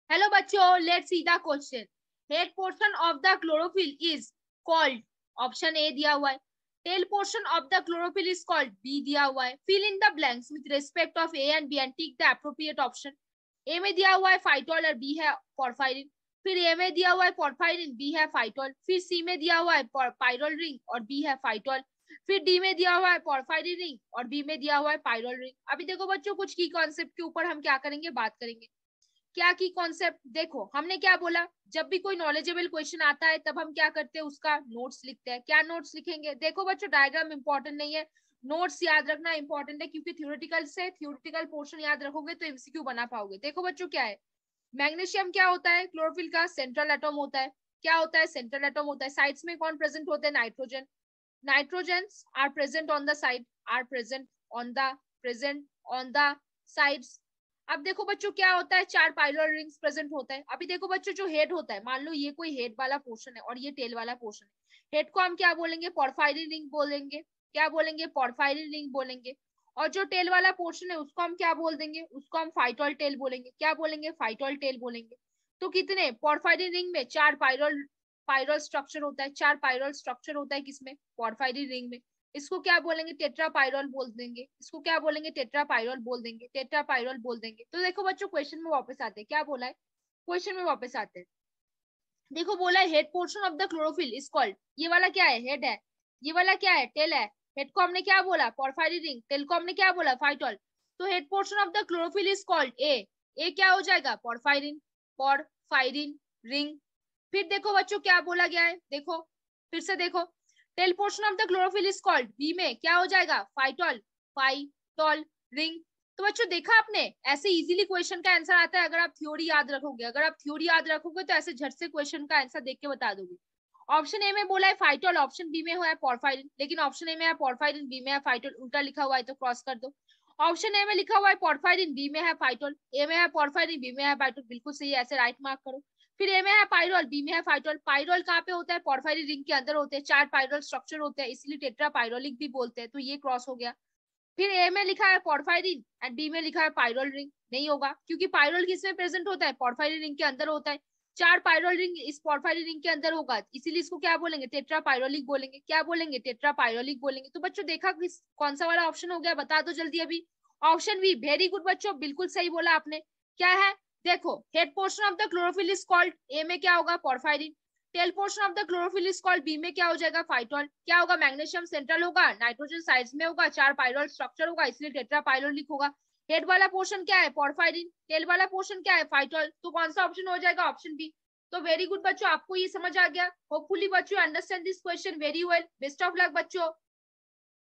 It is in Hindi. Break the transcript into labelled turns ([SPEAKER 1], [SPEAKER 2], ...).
[SPEAKER 1] हेलो बच्चों, let's see the question. Head portion of the chlorophyll is called, option A दिया हुआ है। Tail portion of the chlorophyll is called, B दिया हुआ है। Fill in the blanks with respect of A and B and tick the appropriate option. A में दिया हुआ है फाइटोल और बी है पोरफायरिन। फिर ए में दिया हुआ है पोरफायरिन, बी है फाइटोल। फिर सी में दिया हुआ है पाइरोल रिंग और बी है फाइटोल। फिर डी में दिया हुआ है पोरफायरिन रिंग और बी में दिया हुआ है पाइरोल रिंग। अभी देखो बच्चों, कुछ की कॉन्सेप्ट के ऊपर हम क्या करेंगे, बात करेंगे। क्या की कॉन्सेप्ट देखो, हमने क्या बोला, जब भी कोई नॉलेजेबल क्वेश्चन आता है तब हम क्या करते हैं, उसका नोट्स लिखते हैं। क्या नोट्स लिखेंगे? देखो बच्चों, डायग्राम इंपॉर्टेंट नहीं है, नोट्स याद रखना इंपॉर्टेंट है, क्योंकि थ्योरेटिकल पोर्शन याद रखोगे तो एमसीक्यू बना पाओगे। देखो बच्चों, क्या है, मैग्नीशियम क्या होता है, क्लोरोफिल का सेंट्रल एटम होता है। क्या होता है? सेंट्रल एटम होता है। साइड्स में कौन प्रेजेंट होते हैं? Nitrogen. Nitrogens are present on the side, are present on the sides. अब देखो बच्चों, क्या होता है, 4 पाइलर रिंग्स प्रेजेंट होता है। अभी देखो बच्चों, जो हेड होता है, मान लो ये कोई हेड वाला पोर्शन है और ये टेल वाला पोर्शन है। हेड को हम क्या बोलेंगे? पोरफायरिन रिंग बोलेंगे। क्या बोलेंगे? पोरफायरिन रिंग बोलेंगे। और जो टेल वाला पोर्शन है उसको हम क्या बोल देंगे? उसको हम फाइटोल टेल बोलेंगे। क्या बोलेंगे? फाइटोल टेल बोलेंगे। तो कितने पोरफायरिन रिंग में 4 पाइरल पाइरल स्ट्रक्चर होता है। 4 पाइरल स्ट्रक्चर होता है किसमें? पोरफायरिन रिंग में। इसको क्या बोलेंगे? टेट्रापाइरल बोल देंगे। इसको क्या बोलेंगे? टेट्रापाइरल बोल देंगे, टेट्रापाइरल बोल देंगे। तो देखो बच्चों, क्वेश्चन में वापस आते हैं। क्या बोला है? क्वेश्चन में वापस आते हैं। देखो बोला है head portion of the chlorophyll is called, ये वाला क्या है? हेड है। ये वाला क्या है? टेल है। हेड को हमने क्या बोला? Porphyrin ring. टेल को हमने क्या बोला? फाइटोल। तो head portion of the chlorophyll is called A. A क्या हो जाएगा? पोरफायरिन। Porphyrin ring. फिर देखो बच्चों, क्या बोला गया है, देखो फिर से देखो। Tail portion of the chlorophyll is called, B में क्या हो जाएगा? फाइटोल। Phytol ring. तो बच्चों, देखा आपने, ऐसे इजीली क्वेश्चन का आंसर आता है अगर आप थ्योरी याद रखोगे। अगर आप थ्योरी याद रखोगे तो ऐसे झट से क्वेश्चन का आंसर देख के बता दोगे। ऑप्शन ए में बोला है फाइटोल, ऑप्शन बी में हुआ है पोरफायरिन, लेकिन ऑप्शन ए में है पोरफायरिन, बी में है फाइटोल, उल्टा लिखा हुआ है तो क्रॉस कर दो। ऑप्शन ए में लिखा हुआ है पोरफायरिन, बी में है फाइटोल। ए में है पोरफायरिन, बी में है फाइटोल, बिल्कुल सही है, ऐसे राइट मार्क करो। फिर ए में है पाइरोल, बी में है फाइटोल। पाइरोल कहाँ पे होता है? पोरफायरिन रिंग के अंदर होते हैं। 4 पाइरोल स्ट्रक्चर होते हैं, इसलिए टेट्रापाइरोलिक भी बोलते हैं, तो ये क्रॉस हो गया। फिर ए में लिखा है पोरफायरिन एंड बी में लिखा है पाइरोल रिंग, नहीं होगा, क्योंकि पाइरोल किसमें प्रेजेंट होता है? पोरफायरिन रिंग के अंदर होता है। 4 पाइरोल रिंग इस पोरफायरिन रिंग के अंदर होगा, इसीलिए इसको क्या बोलेंगे? टेट्रापाइरोलिक बोलेंगे। क्या बोलेंगे? टेट्रापाइरोलिक बोलेंगे। तो बच्चों, देखा किस कौन सा वाला ऑप्शन हो गया? बता दो जल्दी अभी। ऑप्शन बी, वेरी गुड बच्चों, बिल्कुल सही बोला आपने। क्या है? देखो, head portion of the chlorophyll is called, A में क्या होगा? Porphyrin. Tail portion of the chlorophyll is called, B में क्या हो जाएगा? फाइटोल। क्या होगा? मैग्नीशियम सेंट्रल होगा, नाइट्रोजन साइड्स में होगा, 4 पाइरोल स्ट्रक्चर होगा, इसलिए टेट्रापाइरोलिक होगा। हेड वाला पोर्शन क्या है? पोरफायरिन। टेल वाला पोर्शन क्या है? फाइटोल। तो कौन सा ऑप्शन हो जाएगा? Option B. तो वेरी गुड बच्चों, आपको ये समझ आ गया। होपफुली बच्चों understand this question very well. Best of luck बच्चों।